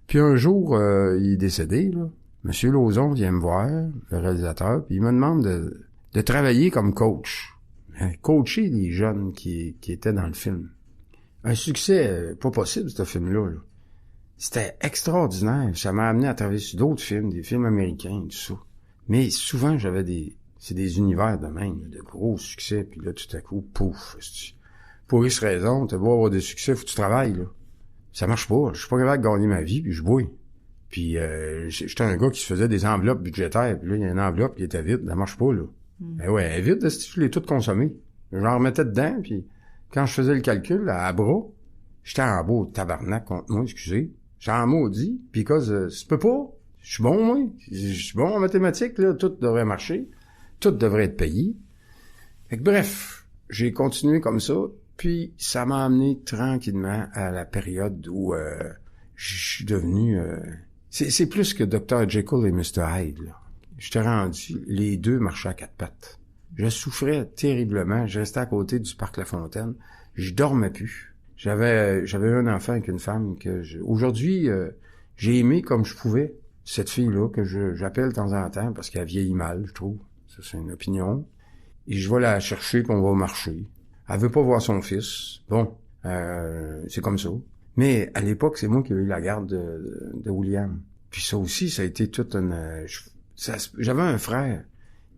Puis un jour, il est décédé, là. Monsieur Lauzon vient me voir, le réalisateur, puis il me demande de travailler comme coach. Coacher les jeunes qui étaient dans le film. Un succès pas possible, ce film-là, là. C'était extraordinaire. Ça m'a amené à travailler sur d'autres films, des films américains, tout ça. Mais souvent, c'est des univers de même, de gros succès, puis là, tout à coup, pouf. Pour X raison, t'as beau avoir des succès, faut que tu travailles, là. Ça marche pas. Je suis pas capable de gagner ma vie, puis je bouille. Puis j'étais un gars qui se faisait des enveloppes budgétaires, puis là, il y a une enveloppe qui était vide, ça marche pas, là. Ben ouais, elle est vide, je l'ai toute consommée. J'en remettais dedans, puis quand je faisais le calcul, à bras, J'étais en beau tabarnak contre moi, excusez. J'étais en maudit, pis cause, ça peut pas. Je suis bon, moi. Je suis bon en mathématiques, là. Tout devrait marcher. Tout devrait être payé. Fait que bref, j'ai continué comme ça, puis ça m'a amené tranquillement à la période où je suis devenu... c'est plus que Dr. Jekyll et Mr. Hyde, là. J'étais rendu, les deux marchaient à quatre pattes. Je souffrais terriblement, je restais à côté du parc La Fontaine, je dormais plus. J'avais eu un enfant avec une femme que aujourd'hui, j'ai aimé comme je pouvais cette fille-là que j'appelle de temps en temps parce qu'elle vieillit mal, je trouve. Ça, c'est une opinion. Et je vais la chercher puis on va au marché. Elle veut pas voir son fils. Bon, c'est comme ça. Mais à l'époque, c'est moi qui ai eu la garde de William. Puis ça aussi, ça a été toute une... j'avais un frère.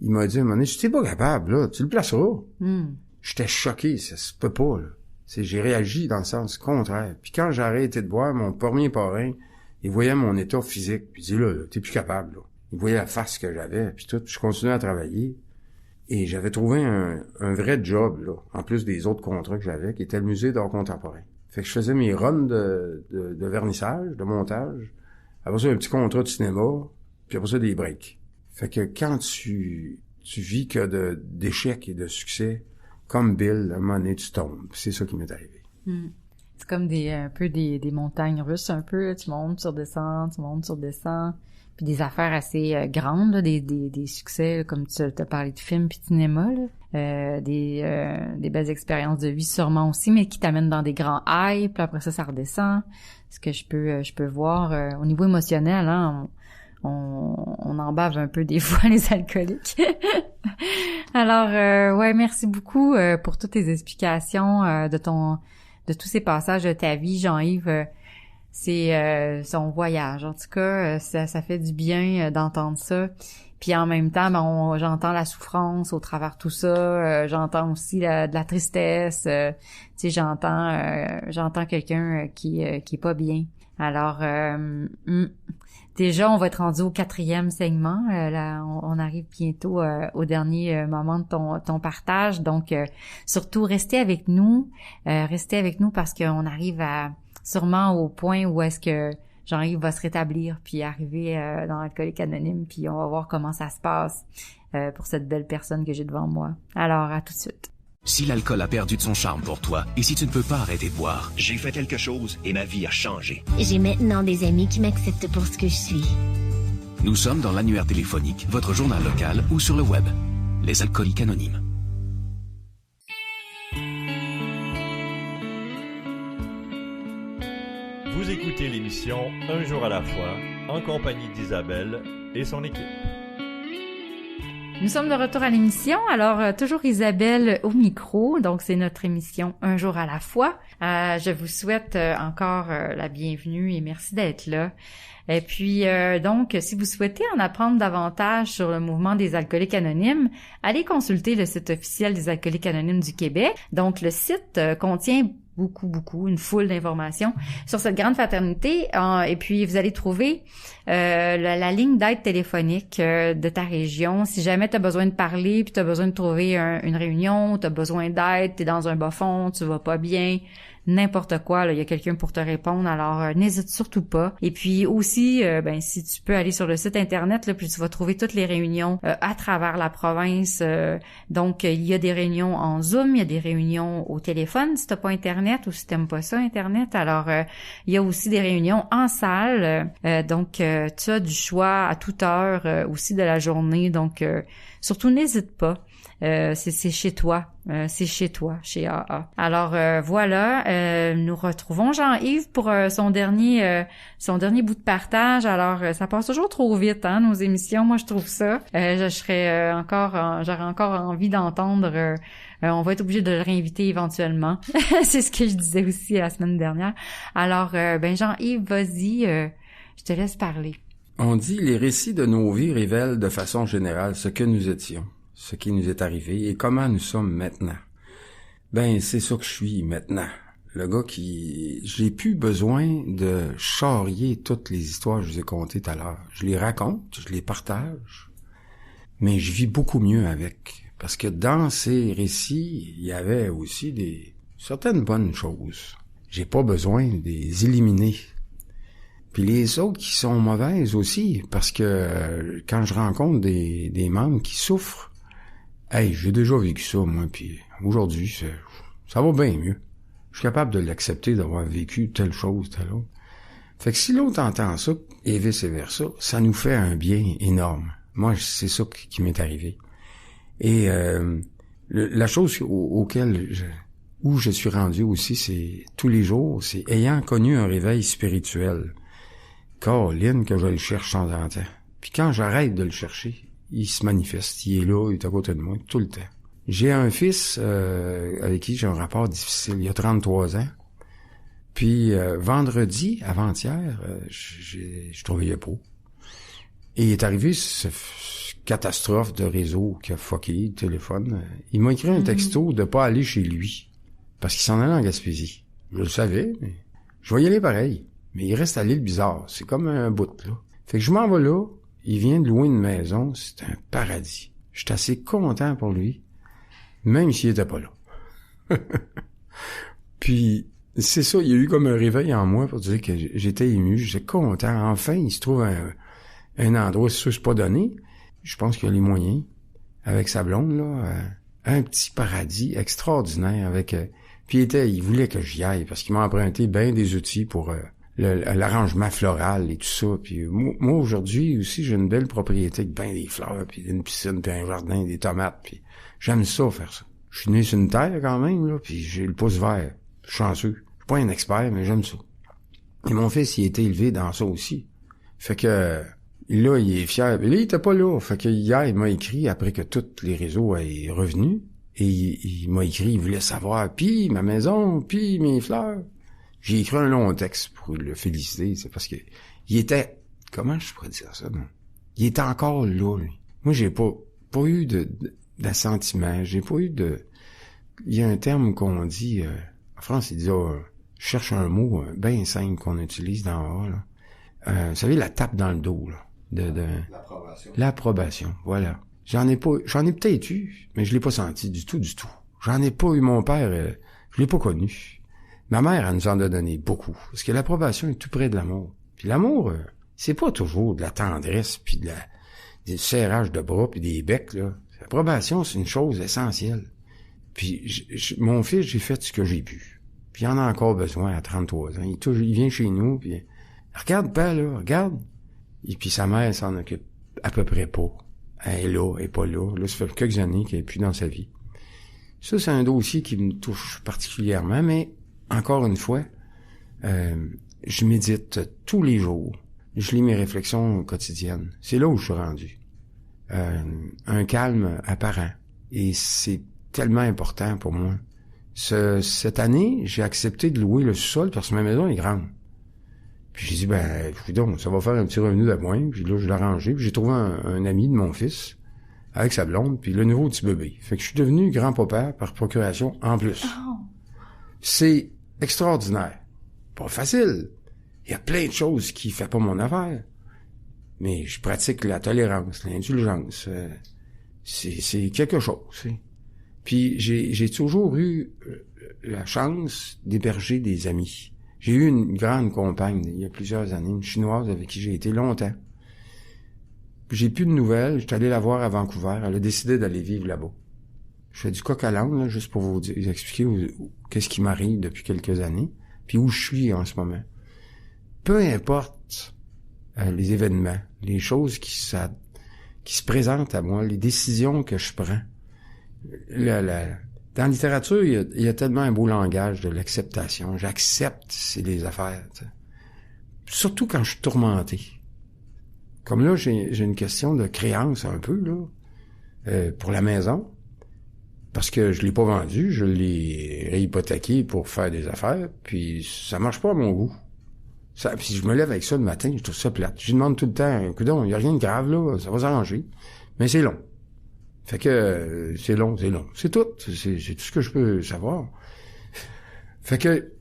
Il m'a dit à un moment donné, si t'es pas capable, là, tu le placeras. J'étais choqué, ça se peut pas, là. J'ai réagi dans le sens contraire. Puis quand j'ai arrêté de boire, mon premier parrain, il voyait mon état physique, puis il dit là, t'es plus capable, là. Il voyait la face que j'avais, puis tout. Je continuais à travailler. Et j'avais trouvé un vrai job, là, en plus des autres contrats que j'avais, qui était le musée d'art contemporain. Fait que je faisais mes runs de vernissage, de montage. Après ça, un petit contrat de cinéma, puis après ça, des breaks. Fait que quand tu vis que d'échecs et de succès, comme Bill, à un moment donné, tu tombes. C'est ça qui m'est arrivé. C'est comme un peu des montagnes russes, un peu. Tu montes, tu redescends, tu montes, tu redescends. Puis des affaires assez grandes, là, des succès, là, comme tu as parlé de films puis de cinéma, là. Des belles expériences de vie sûrement aussi, mais qui t'amènent dans des grands highs, puis après ça redescend. Ce que je peux voir au niveau émotionnel, hein, on en bave un peu des fois, les alcooliques. Alors, ouais, merci beaucoup pour toutes tes explications de tous ces passages de ta vie, Jean-Yves. C'est son voyage. En tout cas, ça fait du bien d'entendre ça. Puis en même temps, j'entends la souffrance au travers de tout ça. J'entends aussi de la tristesse. Tu sais, j'entends quelqu'un qui est pas bien. Alors, déjà, on va être rendu au 4e segment. Là, on arrive bientôt au dernier moment de ton partage. Donc, surtout, restez avec nous. Restez avec nous parce qu'on arrive sûrement au point où est-ce que Jean-Yves va se rétablir puis arriver dans l'Alcoolique Anonyme, puis on va voir comment ça se passe pour cette belle personne que j'ai devant moi. Alors, à tout de suite. Si l'alcool a perdu de son charme pour toi et si tu ne peux pas arrêter de boire, j'ai fait quelque chose et ma vie a changé. J'ai maintenant des amis qui m'acceptent pour ce que je suis. Nous sommes dans l'annuaire téléphonique, votre journal local ou sur le web. Les Alcooliques Anonymes. Vous écoutez l'émission Un jour à la fois, en compagnie d'Isabelle et son équipe. Nous sommes de retour à l'émission. Alors, toujours Isabelle au micro. Donc, c'est notre émission Un jour à la fois. Je vous souhaite encore la bienvenue et merci d'être là. Et puis, donc, si vous souhaitez en apprendre davantage sur le mouvement des Alcooliques Anonymes, allez consulter le site officiel des Alcooliques Anonymes du Québec. Donc, le site contient une foule d'informations sur cette grande fraternité. Et puis, vous allez trouver la ligne d'aide téléphonique de ta région. Si jamais tu as besoin de parler, puis tu as besoin de trouver une réunion, tu as besoin d'aide, tu es dans un bas fond, tu vas pas bien, n'importe quoi, il y a quelqu'un pour te répondre. Alors, n'hésite surtout pas. Et puis aussi, si tu peux aller sur le site Internet, là, puis tu vas trouver toutes les réunions à travers la province. Donc, il y a des réunions en Zoom, il y a des réunions au téléphone si t'as pas Internet ou si t'aimes pas ça, Internet. Alors, il y a aussi des réunions en salle. Donc, tu as du choix à toute heure aussi de la journée. Donc, surtout, n'hésite pas. C'est chez toi. C'est chez toi, chez AA. Alors voilà, nous retrouvons Jean-Yves pour son dernier bout de partage. Alors ça passe toujours trop vite, hein, nos émissions. Moi, je trouve ça. J'aurais encore envie d'entendre. On va être obligé de le réinviter éventuellement. C'est ce que je disais aussi la semaine dernière. Alors, Jean-Yves, vas-y, je te laisse parler. On dit les récits de nos vies révèlent de façon générale ce que nous étions, ce qui nous est arrivé et comment nous sommes maintenant. C'est ça que je suis maintenant. Le gars qui... J'ai plus besoin de charrier toutes les histoires que je vous ai contées tout à l'heure. Je les raconte, je les partage, mais je vis beaucoup mieux avec. Parce que dans ces récits, il y avait aussi certaines bonnes choses. j'ai pas besoin de les éliminer. Puis les autres qui sont mauvaises aussi, parce que quand je rencontre des membres qui souffrent, hey, j'ai déjà vécu ça, moi, puis aujourd'hui, ça va bien mieux. Je suis capable de l'accepter, d'avoir vécu telle chose, telle autre. Fait que si l'autre entend ça, et vice-versa, ça nous fait un bien énorme. Moi, c'est ça qui m'est arrivé. Et la chose où je suis rendu aussi, c'est tous les jours, c'est ayant connu un réveil spirituel. Caroline, que je le cherche de temps en temps. Puis quand j'arrête de le chercher, il se manifeste, il est là, il est à côté de moi, tout le temps. J'ai un fils avec qui j'ai un rapport difficile, il a 33 ans. Puis vendredi, avant-hier, je travaillais pas. Et il est arrivé cette catastrophe de réseau qui a fucké le téléphone. Il m'a écrit un texto de pas aller chez lui, parce qu'il s'en allait en Gaspésie. Je le savais, mais je vais y aller pareil. Mais il reste à l'île bizarre, c'est comme un bout, là. Fait que je m'en vais là, il vient de louer une maison, c'est un paradis. J'étais assez content pour lui, même s'il était pas là. Puis, c'est ça, il y a eu comme un réveil en moi pour dire que j'étais ému, j'étais content. Enfin, il se trouve un endroit, c'est sûr, c'est pas donné. Je pense qu'il a les moyens, avec sa blonde, là, un petit paradis extraordinaire avec... puis il voulait que j'y aille, parce qu'il m'a emprunté bien des outils pour l'arrangement floral et tout ça. Puis moi, aujourd'hui, aussi, j'ai une belle propriété avec bien des fleurs, puis une piscine, puis un jardin, des tomates, puis j'aime ça, faire ça. Je suis né sur une terre, quand même, là, puis j'ai le pouce vert. Je suis chanceux. Je suis pas un expert, mais j'aime ça. Et mon fils, il a été élevé dans ça aussi. Fait que... là, il est fier. Mais là, il était pas là. Fait que hier, il m'a écrit, après que tous les réseaux aient revenu, et il m'a écrit, il voulait savoir, puis ma maison, puis mes fleurs. J'ai écrit un long texte pour le féliciter, c'est parce que il était, comment je pourrais dire ça, non? Il était encore là, lui. Moi, j'ai pas eu d'assentiment, j'ai pas eu de... Il y a un terme qu'on dit, en France, il dit, je cherche un mot bien simple qu'on utilise dans A, là. Vous savez, la tape dans le dos, là. L'approbation. L'approbation, voilà. J'en ai peut-être eu, mais je l'ai pas senti du tout. J'en ai pas eu. Mon père, je l'ai pas connu. Ma mère, elle nous en a donné beaucoup. Parce que l'approbation est tout près de l'amour. Puis l'amour, c'est pas toujours de la tendresse, puis des serrages de bras, puis des becs, là. L'approbation, c'est une chose essentielle. Puis mon fils, j'ai fait ce que j'ai pu. Puis il en a encore besoin à 33 ans. Il vient chez nous, puis regarde pas, là, regarde. Et puis sa mère s'en occupe à peu près pas. Elle est là, elle est pas là. Là, ça fait quelques années qu'elle est plus dans sa vie. Ça, c'est un dossier qui me touche particulièrement, mais encore une fois, je médite tous les jours. Je lis mes réflexions quotidiennes. C'est là où je suis rendu. Un calme apparent. Et c'est tellement important pour moi. Cette année, j'ai accepté de louer le sous-sol parce que ma maison est grande. Puis j'ai dit, donc, ça va faire un petit revenu de moins. Puis là, je l'ai arrangé. Puis j'ai trouvé un ami de mon fils, avec sa blonde, puis le nouveau petit bébé. Fait que je suis devenu grand-papa par procuration en plus. Oh. C'est extraordinaire. Pas facile. Il y a plein de choses qui fait pas mon affaire. Mais je pratique la tolérance, l'indulgence. C'est quelque chose. Puis j'ai toujours eu la chance d'héberger des amis. J'ai eu une grande compagne il y a plusieurs années, une Chinoise avec qui j'ai été longtemps. J'ai plus de nouvelles, j'étais allé la voir à Vancouver, elle a décidé d'aller vivre là-bas. Je fais du coq à l'âne, là, juste pour vous expliquer qu'est-ce qui m'arrive depuis quelques années, puis où je suis en ce moment. Peu importe les événements, les choses qui se présentent à moi, les décisions que je prends. Dans la littérature, il y a tellement un beau langage de l'acceptation. J'accepte, c'est des affaires. T'sais. Surtout quand je suis tourmenté. Comme là, j'ai une question de créance un peu, là, pour la maison. Parce que je l'ai pas vendu, je l'ai réhypothéqué pour faire des affaires, puis ça marche pas à mon goût. Puis je me lève avec ça le matin, je trouve ça plate. Je demande tout le temps, coudonc, il y a rien de grave, là, ça va s'arranger. Mais c'est long. Fait que c'est long. C'est tout. C'est tout ce que je peux savoir. Fait que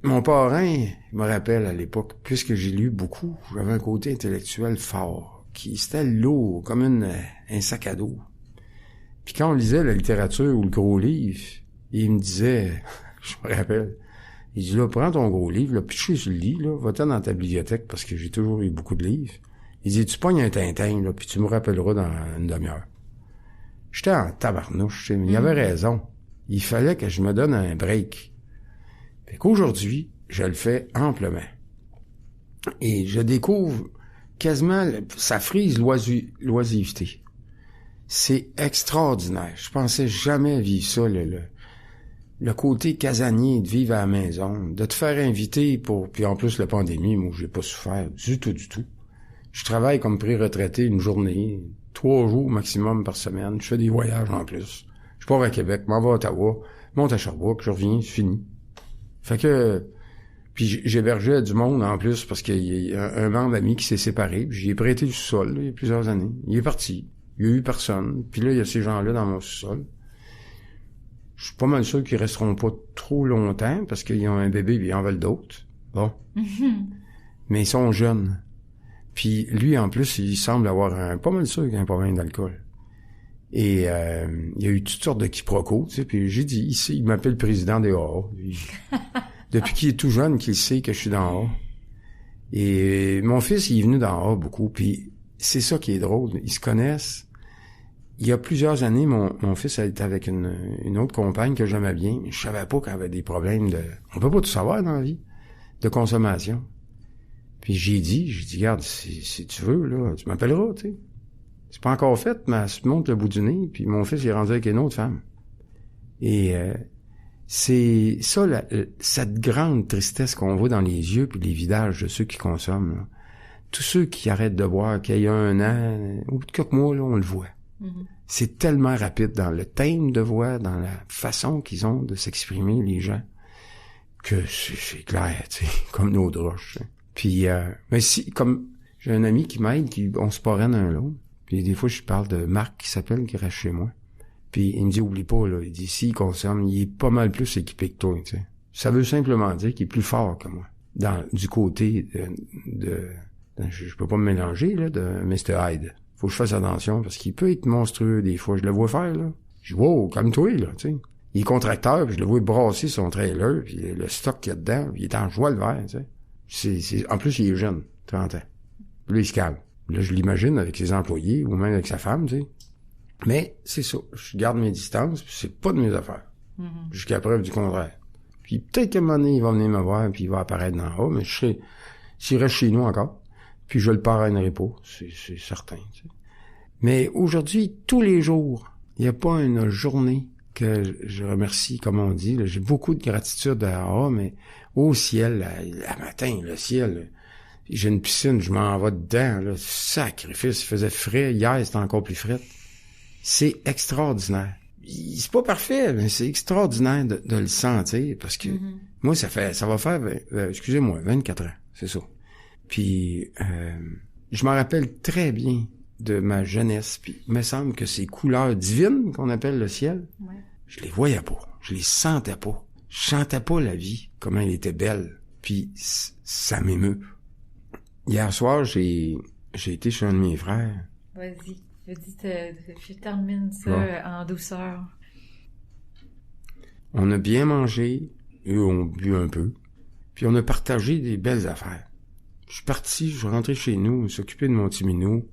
mon parrain, il me rappelle à l'époque, puisque j'ai lu beaucoup, j'avais un côté intellectuel fort, c'était lourd, comme un sac à dos. Puis quand on lisait la littérature ou le gros livre, il me disait, je me rappelle, Il dit, là, prends ton gros livre, là, piche sur le lit, là, va-t'en dans ta bibliothèque, parce que j'ai toujours eu beaucoup de livres. Il dit, tu pognes un Tintin, là, puis tu me rappelleras dans une demi-heure. J'étais en tabarnouche, tu sais, mais il avait raison. Il fallait que je me donne un break. Fait qu'aujourd'hui, je le fais amplement. Et je découvre quasiment, ça frise l'oisiveté. C'est extraordinaire. Je pensais jamais vivre ça, le côté casanier de vivre à la maison, de te faire inviter puis en plus la pandémie, moi, j'ai pas souffert du tout. Je travaille comme pré-retraité une journée, 3 jours maximum par semaine. Je fais des voyages en plus. Je pars à Québec, m'en vais à Ottawa, monte à Sherbrooke, je reviens, c'est fini. Fait que, puis j'hébergeais du monde en plus parce qu'il y a un membre ami qui s'est séparé, puis j'y ai prêté le sous-sol, là, il y a plusieurs années. Il est parti. Il y a eu personne. Puis là, il y a ces gens-là dans mon sous-sol. Je suis pas mal sûr qu'ils resteront pas trop longtemps parce qu'ils ont un bébé et ils en veulent d'autres. Bon. Mais ils sont jeunes. Puis lui, en plus, il semble avoir pas mal sûr qu'il a un problème d'alcool. Et il y a eu toutes sortes de quiproquos, tu sais. Puis j'ai dit, ici, il m'appelle le président des AA. Depuis qu'il est tout jeune, qu'il sait que je suis dans AA. Et mon fils, il est venu dans AA beaucoup. Puis c'est ça qui est drôle. Ils se connaissent. Il y a plusieurs années, mon fils a été avec une autre compagne que j'aimais bien. Je savais pas qu'elle avait des problèmes on peut pas tout savoir dans la vie, de consommation. Puis j'ai dit, regarde, si tu veux, là, tu m'appelleras, tu sais. C'est pas encore fait, mais elle se monte le bout du nez, puis mon fils est rendu avec une autre femme. Et c'est ça, cette grande tristesse qu'on voit dans les yeux puis les visages de ceux qui consomment, là. Tous ceux qui arrêtent de boire, qu'il y a 1 an, au bout de quelques mois, là, on le voit. Mm-hmm. C'est tellement rapide dans le thème de voix, dans la façon qu'ils ont de s'exprimer, les gens, que c'est clair, tu sais, comme nos droches. Puis, mais si, comme j'ai un ami qui m'aide, on se parraine un l'autre, puis des fois, je parle de Marc qui s'appelle, qui reste chez moi. Puis il me dit, oublie pas, là, il dit, s'il consomme, il est pas mal plus équipé que toi, tu sais. Ça veut simplement dire qu'il est plus fort que moi. Du côté je peux pas me mélanger, là, de Mr. Hyde. Faut que je fasse attention, parce qu'il peut être monstrueux des fois. Je le vois faire, là. Je dis, wow, calme-toi, là, tu sais. Il est contracteur, puis je le vois brasser son trailer, puis le stock qu'il y a dedans, puis il est en joie le vert, tu sais. En plus, il est jeune, 30 ans. Puis là, il se calme. Là, je l'imagine avec ses employés, ou même avec sa femme, tu sais. Mais, c'est ça. Je garde mes distances, puis c'est pas de mes affaires. Mm-hmm. Jusqu'à preuve du contraire. Puis peut-être qu'à un moment donné, il va venir me voir, puis il va apparaître dans le haut, mais s'il reste chez nous encore, puis je le parrainerai pas, c'est certain, tu sais. Mais aujourd'hui, tous les jours, il n'y a pas une journée que je remercie, comme on dit. Là, j'ai beaucoup de gratitude mais au ciel, le matin, le ciel, j'ai une piscine, je m'en vais dedans, là, sacrifice, il faisait frais, hier c'était encore plus frais. C'est extraordinaire. C'est pas parfait, mais c'est extraordinaire de le sentir, parce que moi, ça va faire, 24 ans, c'est ça. Puis, je m'en rappelle très bien de ma jeunesse, puis il me semble que ces couleurs divines qu'on appelle le ciel, je les voyais pas, je les sentais pas, je sentais pas la vie, comment elle était belle, puis ça m'émeut. Hier soir, j'ai été chez un de mes frères. Vas-y, je termine ça en douceur. On a bien mangé, eux ont bu un peu, puis on a partagé des belles affaires. Je suis parti, je suis rentré chez nous, s'occuper de mon petit minou.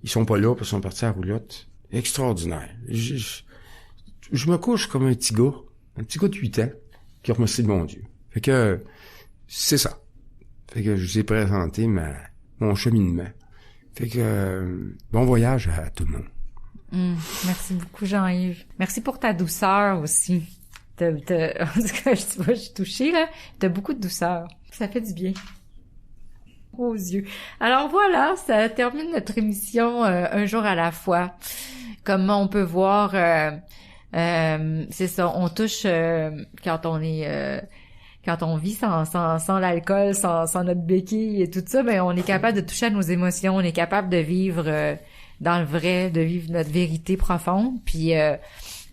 Ils sont pas là parce qu'ils sont partis à la roulotte. Extraordinaire. Je me couche comme un petit gars de 8 ans, qui remercie le bon Dieu. Fait que, c'est ça. Fait que je vous ai présenté mon cheminement. Fait que, bon voyage à tout le monde. Merci beaucoup, Jean-Yves. Merci pour ta douceur aussi. En tout cas, je suis touchée, là. T'as beaucoup de douceur. Ça fait du bien. Aux yeux. Alors voilà, ça termine notre émission Un jour à la fois. Comme on peut voir, c'est ça, on touche quand on vit sans l'alcool, sans notre béquille et tout ça, ben on est capable de toucher à nos émotions, on est capable de vivre dans le vrai, de vivre notre vérité profonde, puis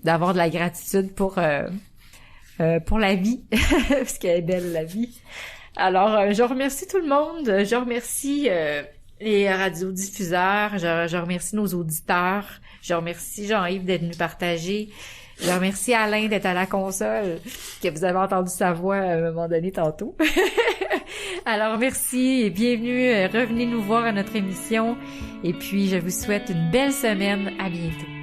d'avoir de la gratitude pour la vie, parce qu'elle est belle la vie. Alors, je remercie tout le monde. Je remercie les radiodiffuseurs. Je remercie nos auditeurs. Je remercie Jean-Yves d'être venu partager. Je remercie Alain d'être à la console, que vous avez entendu sa voix à un moment donné tantôt. Alors merci et bienvenue. Revenez nous voir à notre émission. Et puis je vous souhaite une belle semaine. À bientôt.